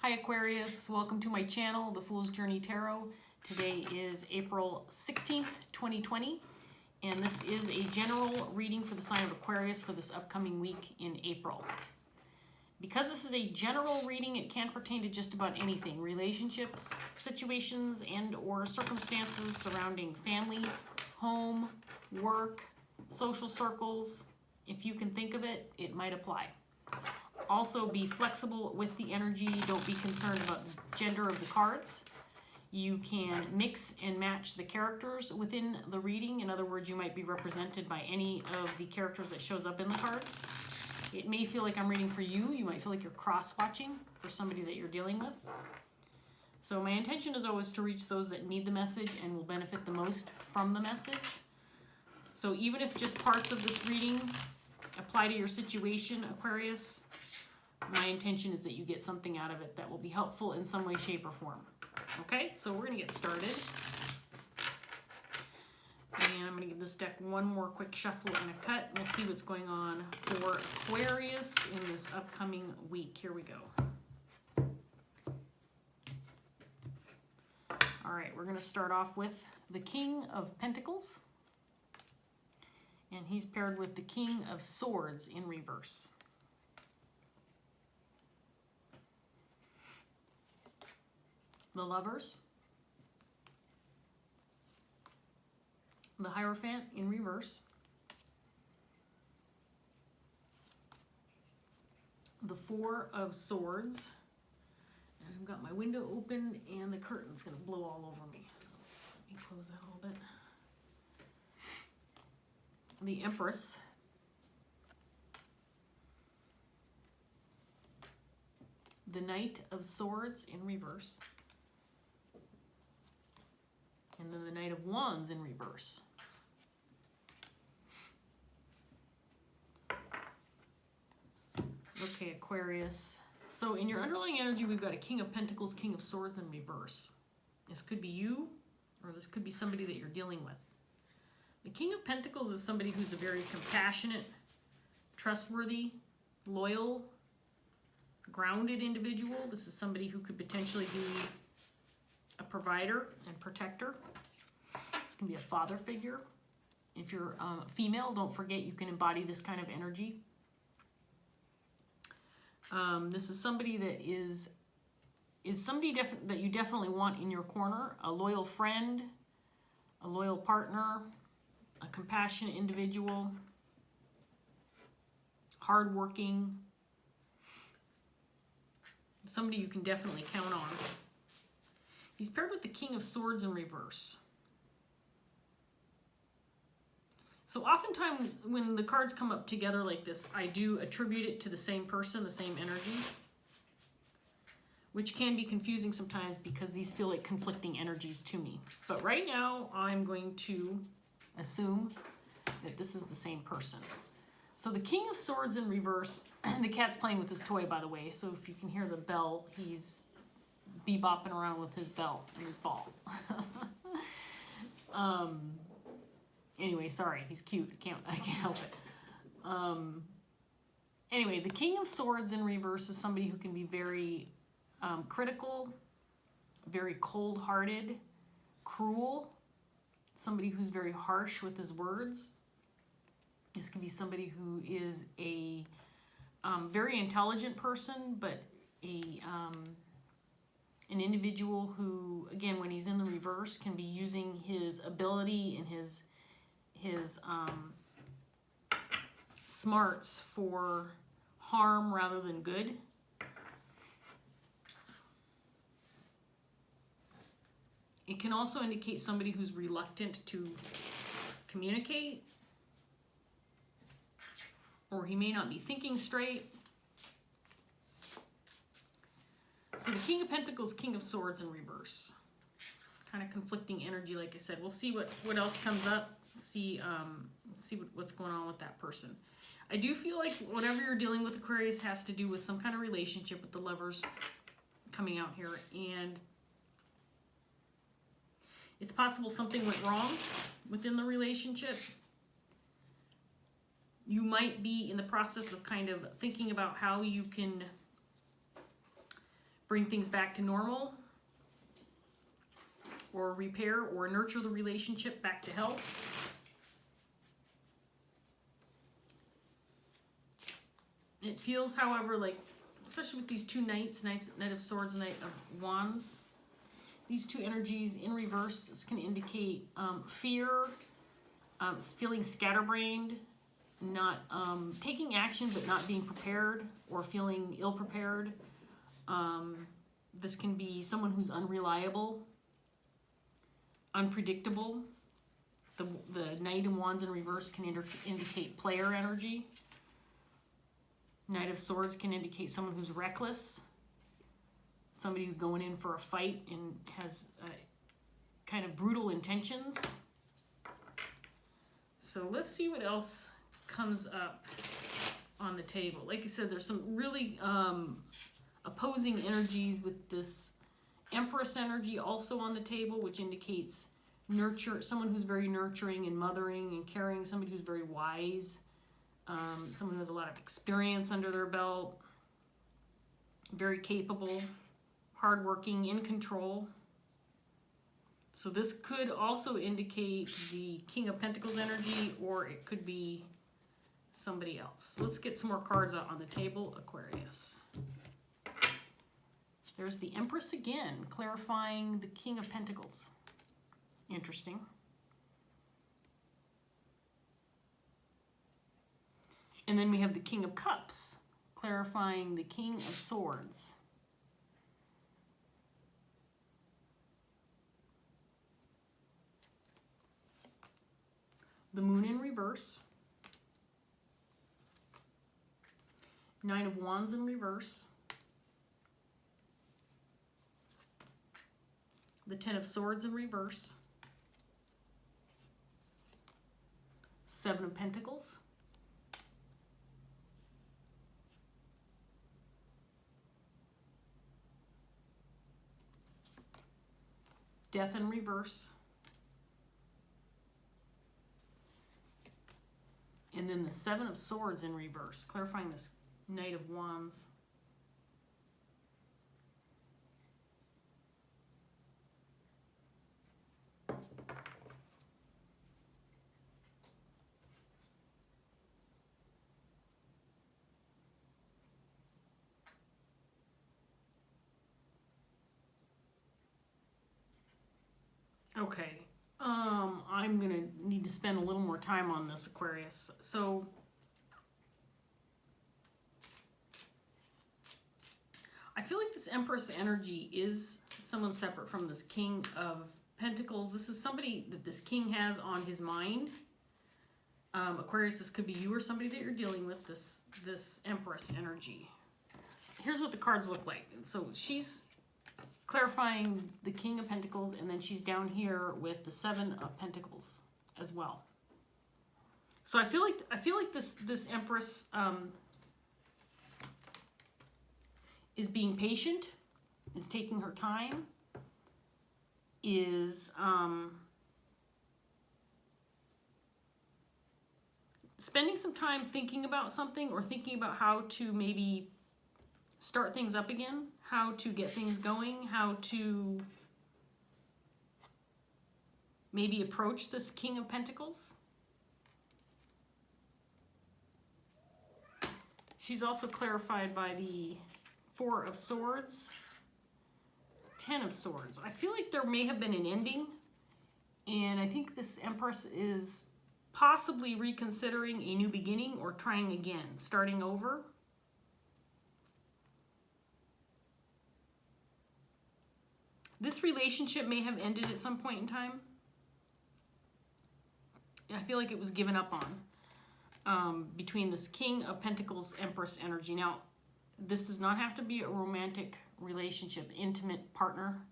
Hi Aquarius, welcome to my channel, The Fool's Journey Tarot. Today is April 16th, 2020, and this is a general reading for the sign of Aquarius for this upcoming week in April. Because this is a general reading, it can pertain to just about anything. Relationships, situations, and or circumstances surrounding family, home, work, social circles. If you can think of it, it might apply. Also, be flexible with the energy. Don't be concerned about the gender of the cards. You can mix and match the characters within the reading. In other words, you might be represented by any of the characters that shows up in the cards. It may feel like I'm reading for you. You might feel like you're cross-watching for somebody that you're dealing with. So my intention is always to reach those that need the message and will benefit the most from the message. So even if just parts of this reading apply to your situation, Aquarius, my intention is that you get something out of it that will be helpful in some way, shape, or form. Okay, so we're going to get started. And I'm going to give this deck one more quick shuffle and a cut. We'll see what's going on for Aquarius in this upcoming week. Here we go. All right, we're going to start off with the King of Pentacles. And he's paired with the King of Swords in reverse. The Lovers, the Hierophant in reverse, the Four of Swords, and I've got my window open and the curtain's going to blow all over me, so let me close that a little bit. The Empress, the Knight of Swords in reverse, and then the Knight of Wands in reverse. Okay, Aquarius. So in your underlying energy, we've got a King of Pentacles, King of Swords in reverse. This could be you, or this could be somebody that you're dealing with. The King of Pentacles is somebody who's a very compassionate, trustworthy, loyal, grounded individual. This is somebody who could potentially be a provider and protector. This can be a father figure. If you're female, don't forget you can embody this kind of energy. This is somebody that is somebody that you definitely want in your corner. A loyal friend, a loyal partner, a compassionate individual, hardworking, somebody you can definitely count on. He's paired with the King of Swords in reverse. So oftentimes when the cards come up together like this, I do attribute it to the same person, the same energy, which can be confusing sometimes because these feel like conflicting energies to me. But right now, I'm going to assume that this is the same person. So the King of Swords in reverse, and the cat's playing with his toy, by the way, so if you can hear the bell, he's bebopping around with his bell and his ball. Anyway, sorry, he's cute. I can't help it. Anyway, the King of Swords in reverse is somebody who can be very critical, very cold-hearted, cruel, somebody who's very harsh with his words. This can be somebody who is a very intelligent person, but an individual who, again, when he's in the reverse, can be using his ability and his smarts for harm rather than good. It can also indicate somebody who's reluctant to communicate, or he may not be thinking straight. So the King of Pentacles, King of Swords in reverse. Kind of conflicting energy, like I said. We'll see what else comes up. See what's going on with that person. I do feel like whatever you're dealing with, Aquarius, has to do with some kind of relationship with the Lovers coming out here. And it's possible something went wrong within the relationship. You might be in the process of kind of thinking about how you can bring things back to normal, or repair or nurture the relationship back to health. It feels, however, like, especially with these two knights, Knight of Swords and Knight of Wands, these two energies in reverse, this can indicate fear, feeling scatterbrained, not taking action but not being prepared, or feeling ill-prepared. This can be someone who's unreliable, unpredictable. The Knight of Wands in reverse can indicate player energy. Knight of Swords can indicate someone who's reckless, somebody who's going in for a fight and has kind of brutal intentions. So let's see what else comes up on the table. Like I said, there's some really opposing energies with this Empress energy also on the table, which indicates someone who's very nurturing and mothering and caring, somebody who's very wise. Someone who has a lot of experience under their belt, very capable, hardworking, in control. So this could also indicate the King of Pentacles energy, or it could be somebody else. Let's get some more cards out on the table, Aquarius. There's the Empress again, clarifying the King of Pentacles. Interesting. And then we have the King of Cups, clarifying the King of Swords. The Moon in reverse. Nine of Wands in reverse. The Ten of Swords in reverse. Seven of Pentacles. Death in reverse. And then the Seven of Swords in reverse, clarifying this Knight of Wands. Okay, I'm going to need to spend a little more time on this, Aquarius. So, I feel like this Empress energy is someone separate from this King of Pentacles. This is somebody that this King has on his mind. Aquarius, this could be you or somebody that you're dealing with, this Empress energy. Here's what the cards look like. So, she's clarifying the King of Pentacles, and then she's down here with the Seven of Pentacles as well. So I feel like this Empress is being patient, is taking her time, is spending some time thinking about something, or thinking about how to maybe start things up again, how to get things going, how to maybe approach this King of Pentacles. She's also clarified by the Four of Swords, Ten of Swords. I feel like there may have been an ending, and I think this Empress is possibly reconsidering a new beginning or trying again, starting over. This relationship may have ended at some point in time. I feel like it was given up on between this King of Pentacles, Empress energy. Now, this does not have to be a romantic relationship, intimate partner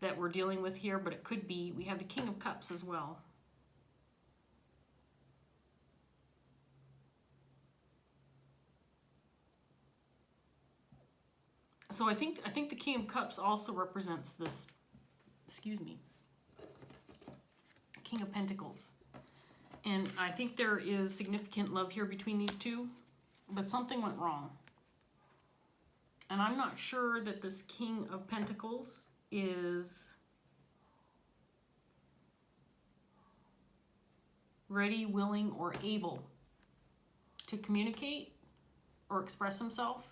that we're dealing with here, but it could be. We have the King of Cups as well. So I think the King of Cups also represents this, excuse me, King of Pentacles. And I think there is significant love here between these two, but something went wrong. And I'm not sure that this King of Pentacles is ready, willing, or able to communicate or express himself.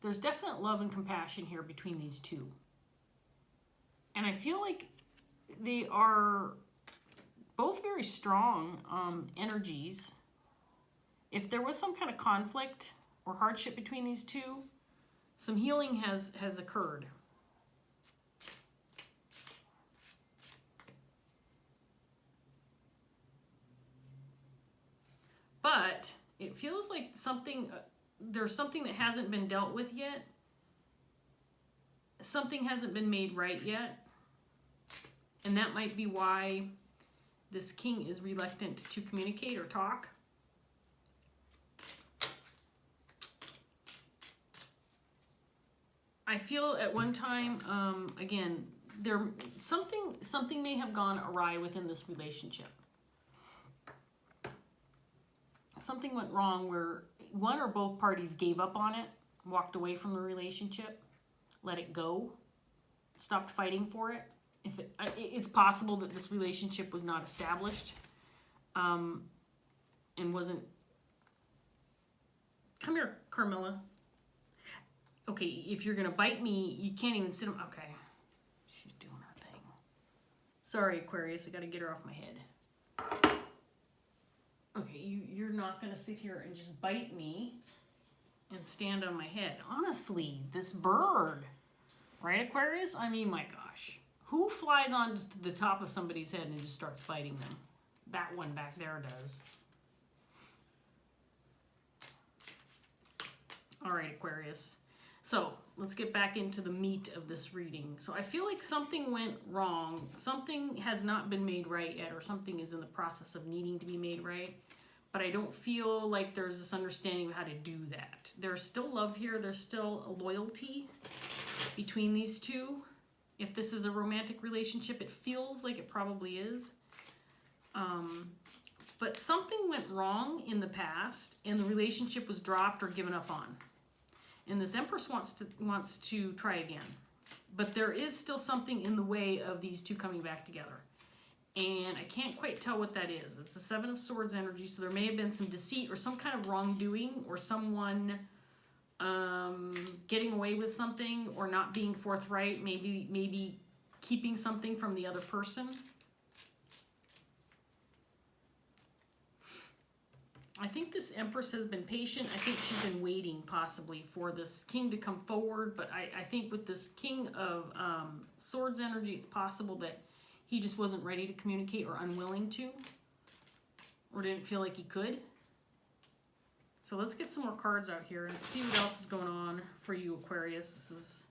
There's definite love and compassion here between these two. And I feel like they are both very strong energies. If there was some kind of conflict or hardship between these two, some healing has occurred. But it feels like something, there's something that hasn't been dealt with yet. Something hasn't been made right yet. And that might be why this king is reluctant to communicate or talk. I feel at one time, again, something may have gone awry within this relationship. Something went wrong where one or both parties gave up on it, walked away from the relationship, let it go, stopped fighting for it. It's possible that this relationship was not established and wasn't... Come here, Carmilla. Okay, if you're going to bite me, you can't even sit... Okay, she's doing her thing. Sorry, Aquarius, I got to get her off my head. Okay, you're not going to sit here and just bite me and stand on my head. Honestly, this bird, right, Aquarius? I mean, my gosh. Who flies on to the top of somebody's head and just starts biting them? That one back there does. All right, Aquarius. So let's get back into the meat of this reading. So I feel like something went wrong. Something has not been made right yet, or something is in the process of needing to be made right. But I don't feel like there's this understanding of how to do that. There's still love here. There's still a loyalty between these two. If this is a romantic relationship, it feels like it probably is. But something went wrong in the past, and the relationship was dropped or given up on. And this Empress wants to try again. But there is still something in the way of these two coming back together. And I can't quite tell what that is. It's the Seven of Swords energy, so there may have been some deceit or some kind of wrongdoing, or someone getting away with something, or not being forthright, maybe keeping something from the other person. I think this Empress has been patient. I think she's been waiting possibly for this king to come forward. But I think with this King of Swords energy, it's possible that he just wasn't ready to communicate, or unwilling to, or didn't feel like he could. So let's get some more cards out here and see what else is going on for you, Aquarius. This is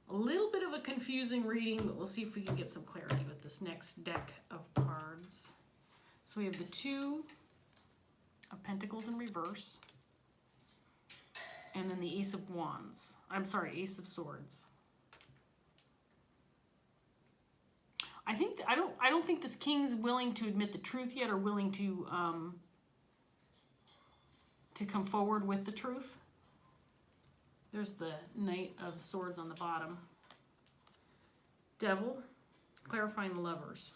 a little bit of a confusing reading, but we'll see if we can get some clarity with this next deck of cards. So we have the Two of Pentacles in reverse, and then the Ace of Wands. I'm sorry, Ace of Swords. I don't think this king's willing to admit the truth yet, or willing to come forward with the truth. There's the Knight of Swords on the bottom. Devil, clarifying the Lovers.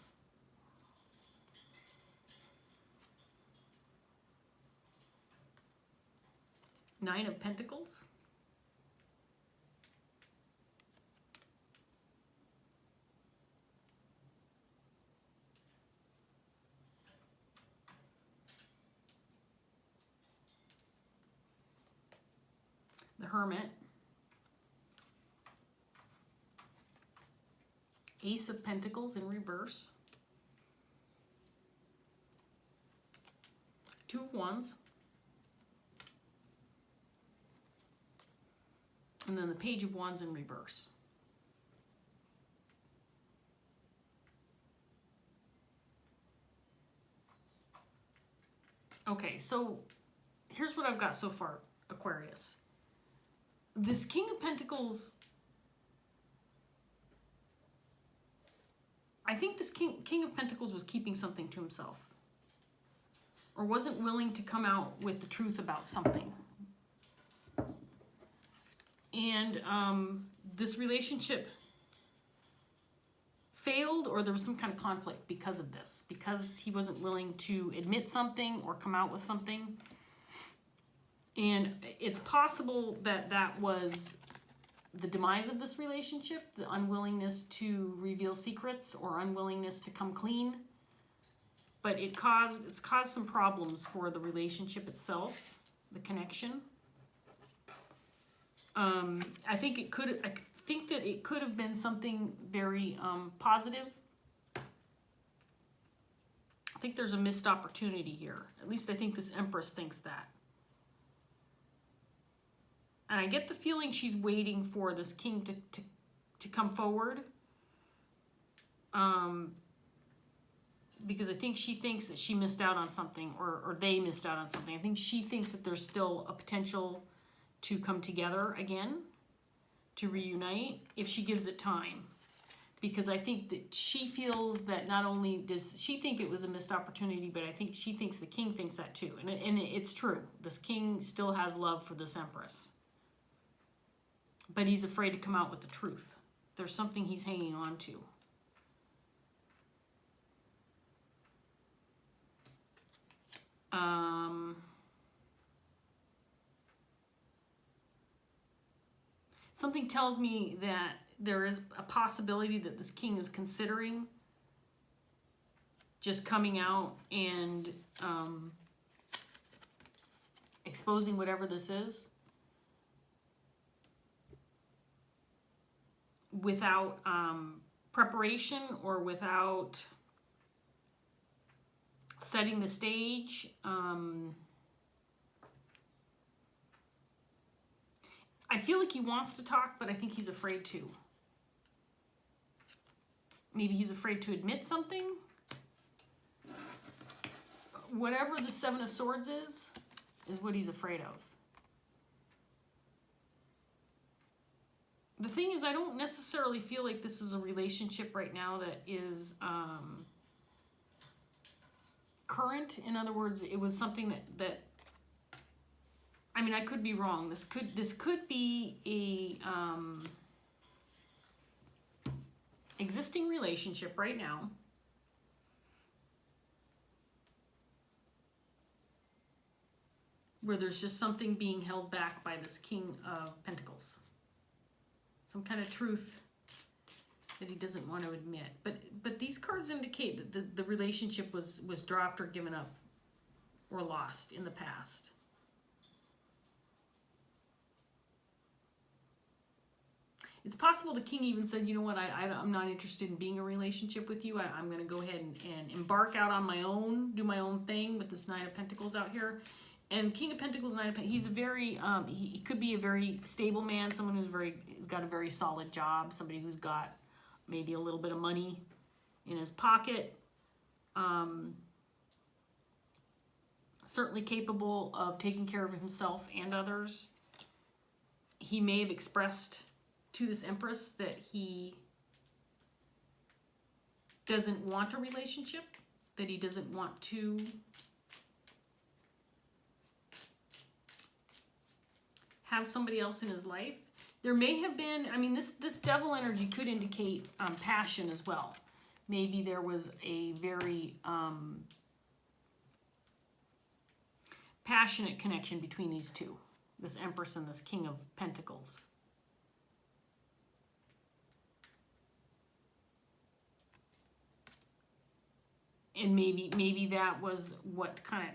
Nine of Pentacles. The Hermit. Ace of Pentacles in reverse. Two of Wands. And then the Page of Wands in reverse. Okay, so here's what I've got so far, Aquarius. This King of Pentacles, I think this King of Pentacles was keeping something to himself, or wasn't willing to come out with the truth about something. And this relationship failed, or there was some kind of conflict because of this, because he wasn't willing to admit something or come out with something. And it's possible that that was the demise of this relationship, the unwillingness to reveal secrets or unwillingness to come clean. But it's caused some problems for the relationship itself, the connection. I think that it could have been something very positive. I think there's a missed opportunity here. At least I think this Empress thinks that. And I get the feeling she's waiting for this king to come forward. Because I think she thinks that she missed out on something, or they missed out on something. I think she thinks that there's still a potential to come together again, to reunite, if she gives it time. Because I think that she feels that not only does she think it was a missed opportunity, but I think she thinks the king thinks that too. And it's true. This king still has love for this Empress. But he's afraid to come out with the truth. There's something he's hanging on to. Something tells me that there is a possibility that this king is considering just coming out and exposing whatever this is without preparation or without setting the stage. I feel like he wants to talk, but I think he's afraid to. Maybe he's afraid to admit something. Whatever the Seven of Swords is what he's afraid of. The thing is, I don't necessarily feel like this is a relationship right now that is current. In other words, it was something that I mean, I could be wrong. This could be a existing relationship right now. Where there's just something being held back by this King of Pentacles. Some kind of truth that he doesn't want to admit. But these cards indicate that the relationship was dropped or given up or lost in the past. It's possible the king even said, you know what, I'm not interested in being in a relationship with you. I'm going to go ahead and embark out on my own, do my own thing with this Knight of Pentacles out here. And King of Pentacles, Knight of Pentacles, he's a very, he could be a very stable man, someone who's got a very solid job, somebody who's got maybe a little bit of money in his pocket. Certainly capable of taking care of himself and others. He may have expressed to this Empress that he doesn't want a relationship, that he doesn't want to have somebody else in his life. There may have been, I mean, this devil energy could indicate passion as well. Maybe there was a very passionate connection between these two, this Empress and this King of Pentacles. And maybe that was what kind of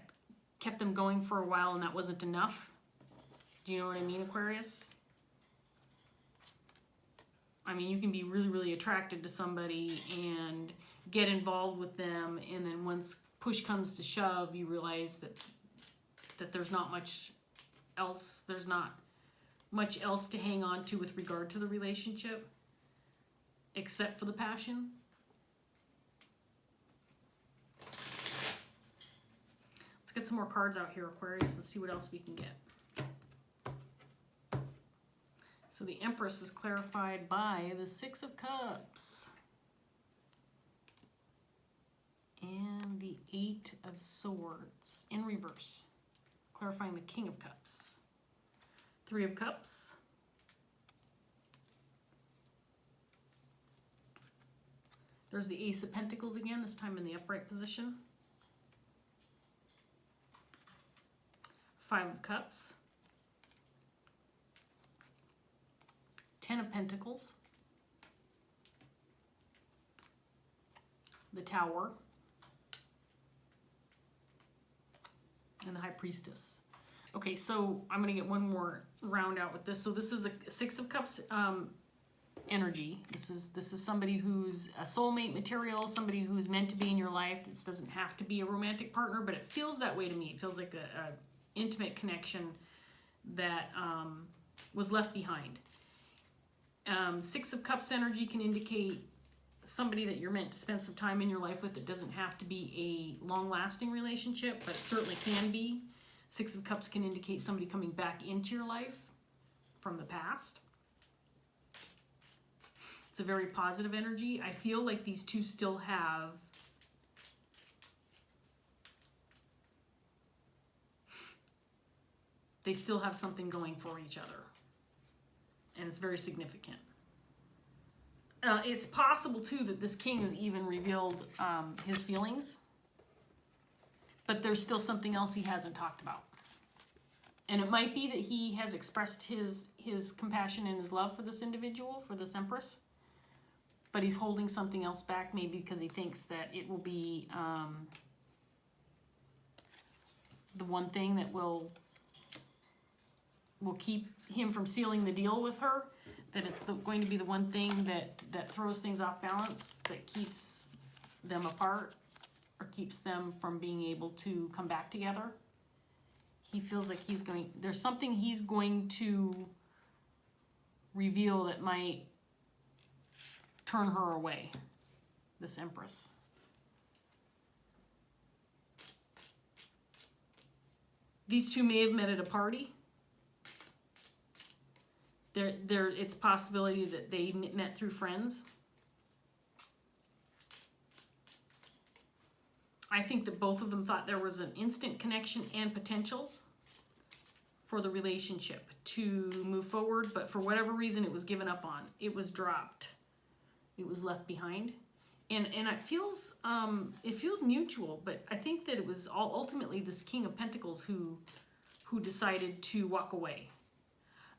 kept them going for a while, and that wasn't enough. Do you know what I mean, Aquarius? I mean, you can be really, really attracted to somebody and get involved with them, and then once push comes to shove, you realize that there's not much else. There's not much else to hang on to with regard to the relationship, except for the passion. Let's get some more cards out here, Aquarius. Let's see what else we can get. So the Empress is clarified by the Six of Cups. And the Eight of Swords in reverse. Clarifying the King of Cups. Three of Cups. There's the Ace of Pentacles again, this time in the upright position. 5 of Cups. 10 of Pentacles. The Tower. And the High Priestess. Okay, so I'm going to get one more round out with this. So this is a 6 of Cups energy. This is somebody who's a soulmate material, somebody who's meant to be in your life. This doesn't have to be a romantic partner, but it feels that way to me. It feels like a intimate connection that was left behind. 6 of Cups energy can indicate somebody that you're meant to spend some time in your life with. It doesn't have to be a long-lasting relationship, but it certainly can be. 6 of Cups can indicate somebody coming back into your life from the past. It's a very positive energy. I feel like these two still have something going for each other. And it's very significant. It's possible, too, that this king has even revealed his feelings. But there's still something else he hasn't talked about. And it might be that he has expressed his compassion and his love for this individual, for this Empress. But he's holding something else back, maybe because he thinks that it will be the one thing that will keep him from sealing the deal with her. That it's going to be the one thing that throws things off balance, that keeps them apart, or keeps them from being able to come back together. He feels like there's something he's going to reveal that might turn her away, this Empress. These two may have met at a party. It's a possibility that they met through friends. I think that both of them thought there was an instant connection and potential for the relationship to move forward, but for whatever reason it was given up on. It was dropped. It was left behind. And it feels mutual, but I think that it was ultimately this King of Pentacles who decided to walk away.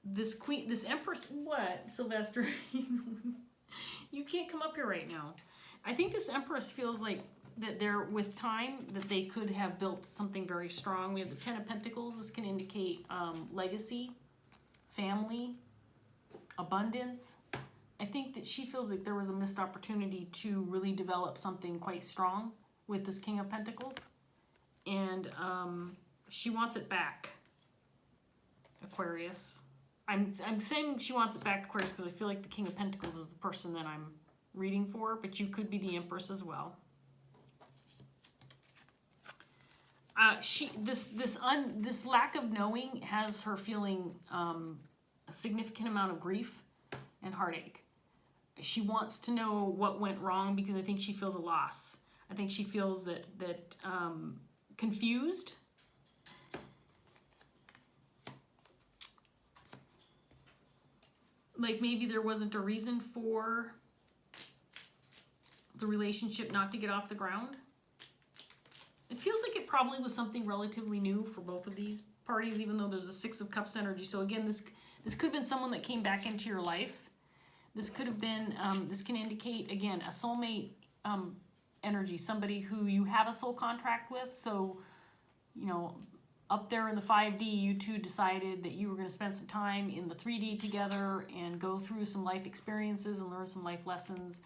This Empress, what, Sylvester? You can't come up here right now. I think this Empress feels like that they're, with time, that they could have built something very strong. We have the 10 of Pentacles. This can indicate legacy, family, abundance. I think that she feels like there was a missed opportunity to really develop something quite strong with this King of Pentacles. And she wants it back, Aquarius. I'm saying she wants it back, Aquarius, because I feel like the King of Pentacles is the person that I'm reading for, but you could be the Empress as well. This lack of knowing has her feeling a significant amount of grief and heartache. She wants to know what went wrong because I think she feels a loss. I think she feels that confused. Like maybe there wasn't a reason for the relationship not to get off the ground. It feels like it probably was something relatively new for both of these parties, even though there's a 6 of Cups energy. So again, this could have been someone that came back into your life. This could have been, this can indicate, again, a soulmate energy, somebody who you have a soul contract with. So, you know, up there in the 5D, you two decided that you were going to spend some time in the 3D together and go through some life experiences and learn some life lessons.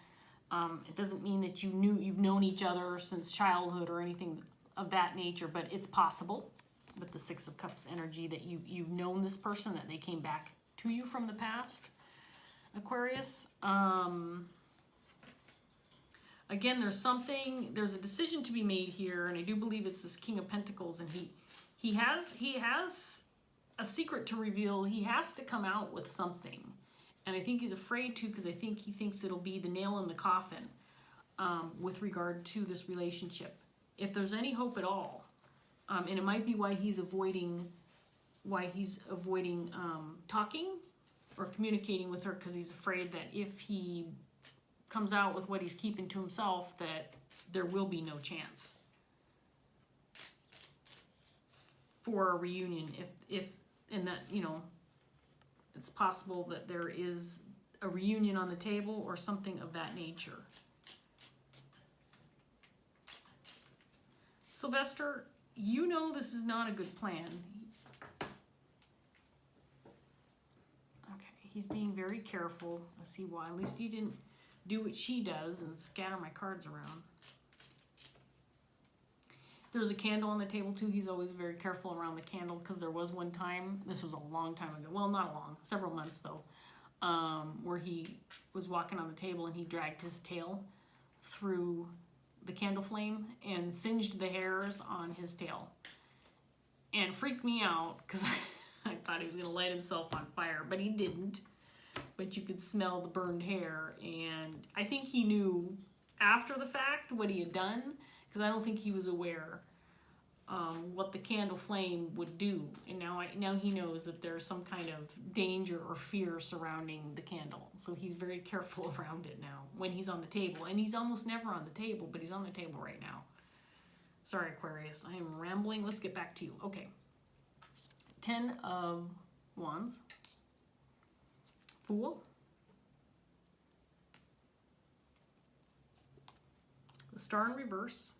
It doesn't mean that you've known each other since childhood or anything of that nature, but it's possible with the 6 of Cups energy that you've known this person, that they came back to you from the past, Aquarius. Again, there's a decision to be made here, and I do believe it's this King of Pentacles, and he has a secret to reveal. He has to come out with something. And I think he's afraid to, because I think he thinks it'll be the nail in the coffin with regard to this relationship. If there's any hope at all, and it might be why he's avoiding talking or communicating with her, because he's afraid that if he comes out with what he's keeping to himself, that there will be no chance for a reunion. And that, you know, it's possible that there is a reunion on the table or something of that nature. Sylvester, you know this is not a good plan. Okay, he's being very careful. Let's see why. At least he didn't do what she does and scatter my cards around. There's a candle on the table too. He's always very careful around the candle, because there was one time, this was a long time ago, well, not long, several months though, where he was walking on the table and he dragged his tail through the candle flame and singed the hairs on his tail, and freaked me out because I thought he was going to light himself on fire, but he didn't. But you could smell the burned hair, and I think he knew after the fact what he had done, because I don't think he was aware what the candle flame would do. And now he knows that there's some kind of danger or fear surrounding the candle. So he's very careful around it now when he's on the table. And he's almost never on the table, but he's on the table right now. Sorry, Aquarius, I am rambling. Let's get back to you. Okay. 10 of Wands. Fool. The Star in reverse.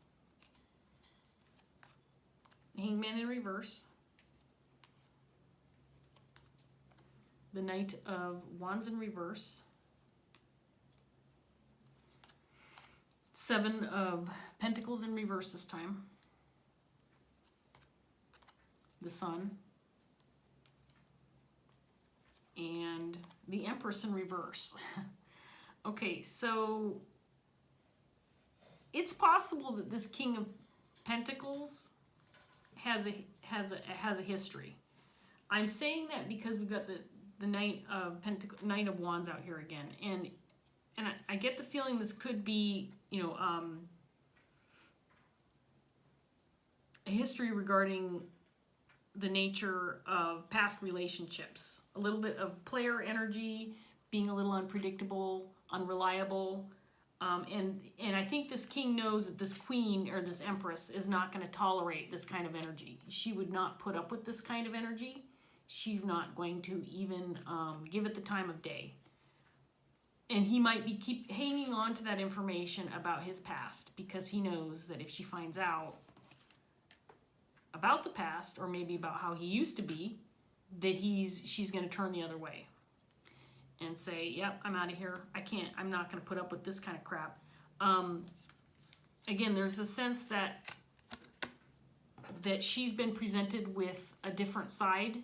Hangman in reverse. The Knight of Wands in reverse. 7 of Pentacles in reverse this time. The Sun. And the Empress in reverse. Okay, so it's possible that this King of Pentacles has a history. I'm saying that because we've got the Knight of Wands out here again, and I get the feeling this could be, you know, a history regarding the nature of past relationships. A little bit of player energy, being a little unpredictable, unreliable. And I think this king knows that this queen or this empress is not going to tolerate this kind of energy. She would not put up with this kind of energy. She's not going to even give it the time of day. And he might be keep hanging on to that information about his past, because he knows that if she finds out about the past, or maybe about how he used to be, that she's going to turn the other way and say, yep, I'm out of here. I'm not going to put up with this kind of crap. Again, there's a sense that she's been presented with a different side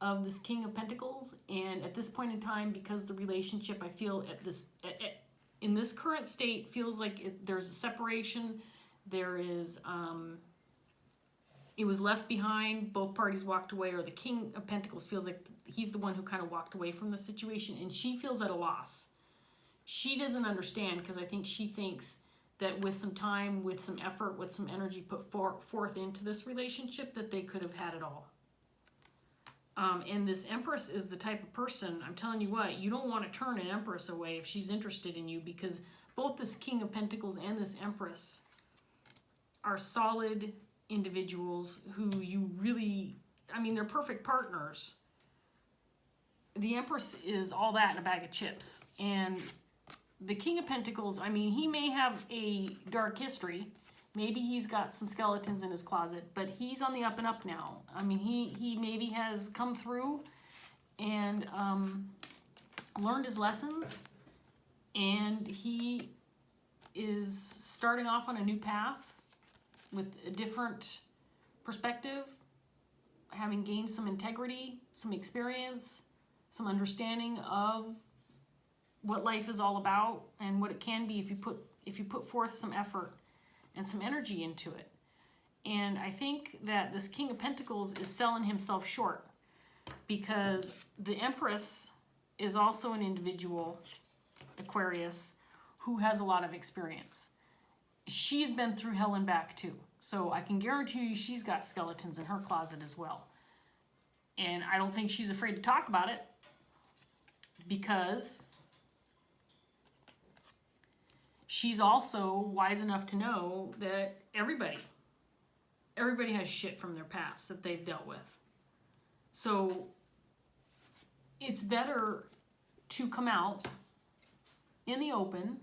of this King of Pentacles. And at this point in time, because the relationship, I feel in this current state, feels like there's a separation. There is, it was left behind, both parties walked away, or the King of Pentacles feels like he's the one who kind of walked away from the situation, and she feels at a loss. She doesn't understand, because I think she thinks that with some time, with some effort, with some energy put forth into this relationship, that they could have had it all. And this Empress is the type of person, I'm telling you what, you don't want to turn an Empress away if she's interested in you, because both this King of Pentacles and this Empress are solid individuals who you really, I mean, they're perfect partners. The Empress is all that in a bag of chips. And the King of Pentacles, I mean, he may have a dark history. Maybe he's got some skeletons in his closet, but he's on the up and up now. I mean, he maybe has come through and learned his lessons, and he is starting off on a new path with a different perspective, having gained some integrity, some experience, some understanding of what life is all about and what it can be if you put forth some effort and some energy into it. And I think that this King of Pentacles is selling himself short, because the Empress is also an individual, Aquarius, who has a lot of experience. She's been through hell and back too. So I can guarantee you she's got skeletons in her closet as well. And I don't think she's afraid to talk about it, because she's also wise enough to know that everybody has shit from their past that they've dealt with. So it's better to come out in the open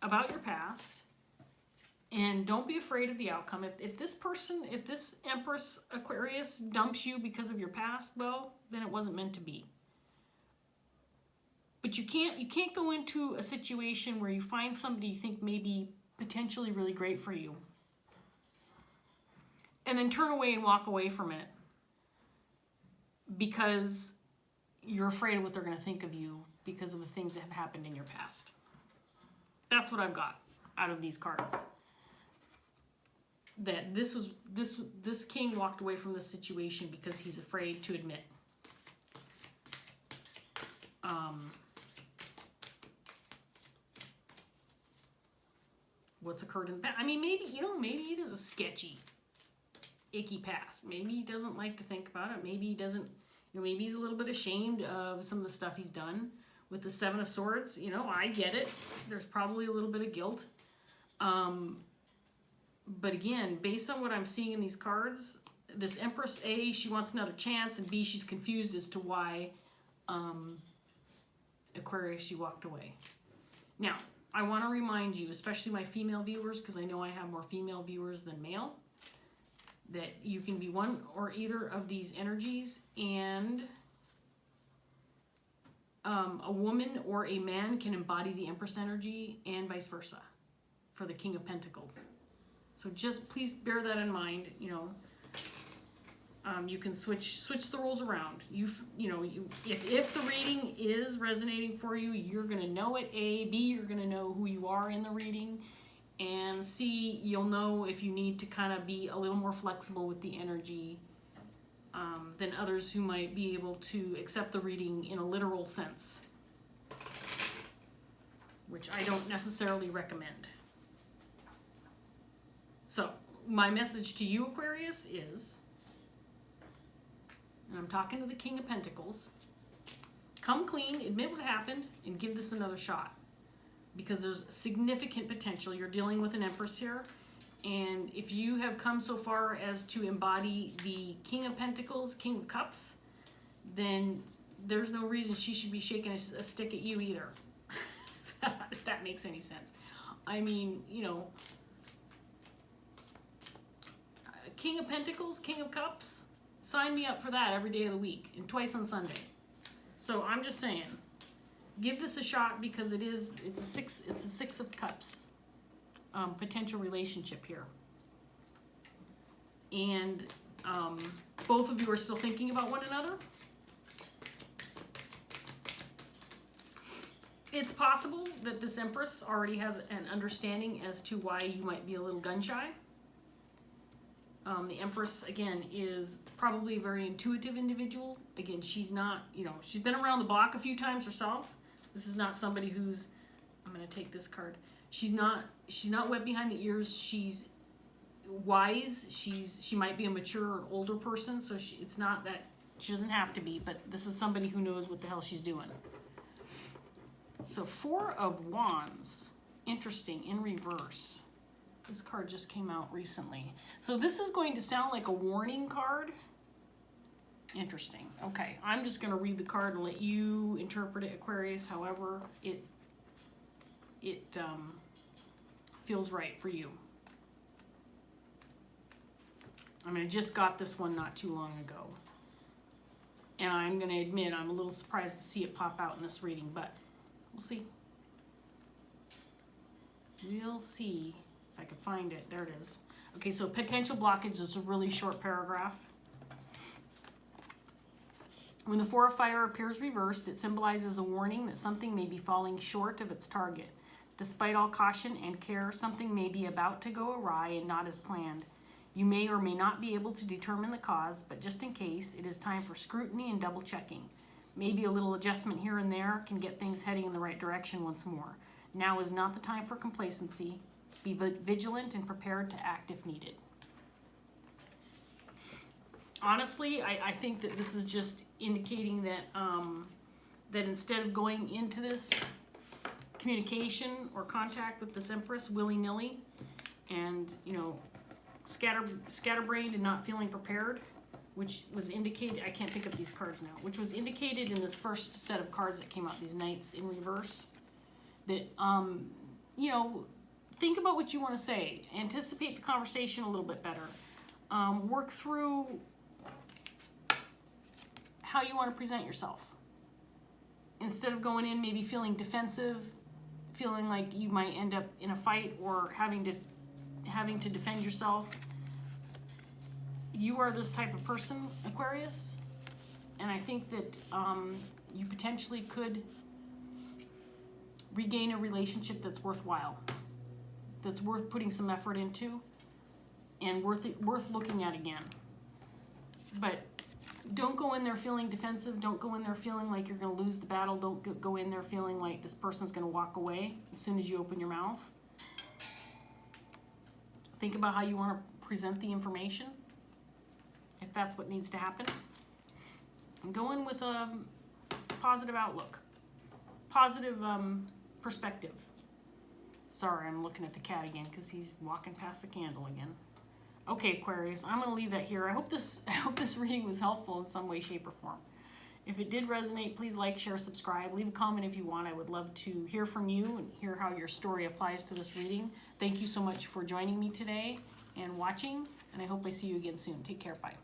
about your past, and don't be afraid of the outcome. If this Empress Aquarius dumps you because of your past, well, then it wasn't meant to be. But you can't go into a situation where you find somebody you think may be potentially really great for you, and then turn away and walk away from it because you're afraid of what they're going to think of you because of the things that have happened in your past. That's what I've got out of these cards. That this king walked away from this situation because he's afraid to admit what's occurred in the past. I mean, maybe it is a sketchy, icky past. Maybe he doesn't like to think about it. Maybe he doesn't, maybe he's a little bit ashamed of some of the stuff he's done. With the Seven of Swords, I get it. There's probably a little bit of guilt. But again, based on what I'm seeing in these cards, this Empress, A, she wants another chance, and B, she's confused as to why Aquarius, she walked away. Now, I want to remind you, especially my female viewers, because I know I have more female viewers than male, that you can be one or either of these energies, and a woman or a man can embody the Empress energy, and vice versa for the King of Pentacles. So just please bear that in mind. You can switch the roles around. If the reading is resonating for you, you're gonna know it. A, B, you're gonna know who you are in the reading, and C, you'll know if you need to kind of be a little more flexible with the energy than others who might be able to accept the reading in a literal sense, which I don't necessarily recommend. So, my message to you, Aquarius, is, and I'm talking to the King of Pentacles, come clean, admit what happened, and give this another shot. Because there's significant potential. You're dealing with an Empress here. And if you have come so far as to embody the King of Pentacles, King of Cups, then there's no reason she should be shaking a stick at you either. If that makes any sense. I mean, King of Pentacles, King of Cups, sign me up for that every day of the week and twice on Sunday. So I'm just saying, give this a shot because it's a Six of Cups potential relationship here. And both of you are still thinking about one another. It's possible that this Empress already has an understanding as to why you might be a little gun shy. The Empress, again, is probably a very intuitive individual. Again, she's not, she's been around the block a few times herself. This is not somebody who's, I'm going to take this card. She's not wet behind the ears. She's wise. She might be a mature or older person, so it's not that she doesn't have to be, but this is somebody who knows what the hell she's doing. So Four of Wands, interesting, in reverse. This card just came out recently. So this is going to sound like a warning card. Interesting. Okay, I'm just going to read the card and let you interpret it, Aquarius, however it feels right for you. I mean, I just got this one not too long ago. And I'm going to admit I'm a little surprised to see it pop out in this reading, but we'll see. We'll see if I can find it. There it is. Okay, so potential blockage is a really short paragraph. When the Four of Fire appears reversed, it symbolizes a warning that something may be falling short of its target. Despite all caution and care, something may be about to go awry and not as planned. You may or may not be able to determine the cause, but just in case, it is time for scrutiny and double checking. Maybe a little adjustment here and there can get things heading in the right direction once more. Now is not the time for complacency. Be vigilant and prepared to act if needed. Honestly, I think that this is just indicating that that instead of going into this communication or contact with this Empress willy-nilly, and, you know, scatterbrained and not feeling prepared, which was indicated, I can't pick up these cards now, which was indicated in this first set of cards that came out, these Knights in reverse, that, you know, think about what you want to say, anticipate the conversation a little bit better, work through how you want to present yourself. Instead of going in maybe feeling defensive, feeling like you might end up in a fight or having to defend yourself. You are this type of person, Aquarius, and I think that you potentially could regain a relationship that's worthwhile, that's worth putting some effort into, and worth looking at again. But don't go in there feeling defensive. Don't go in there feeling like you're going to lose the battle. Don't go in there feeling like this person's going to walk away as soon as you open your mouth. Think about how you want to present the information, if that's what needs to happen. And go in with a positive outlook, positive perspective. Sorry, I'm looking at the cat again because he's walking past the candle again. Okay, Aquarius, I'm going to leave that here. I hope this reading was helpful in some way, shape, or form. If it did resonate, please like, share, subscribe. Leave a comment if you want. I would love to hear from you and hear how your story applies to this reading. Thank you so much for joining me today and watching, and I hope I see you again soon. Take care. Bye.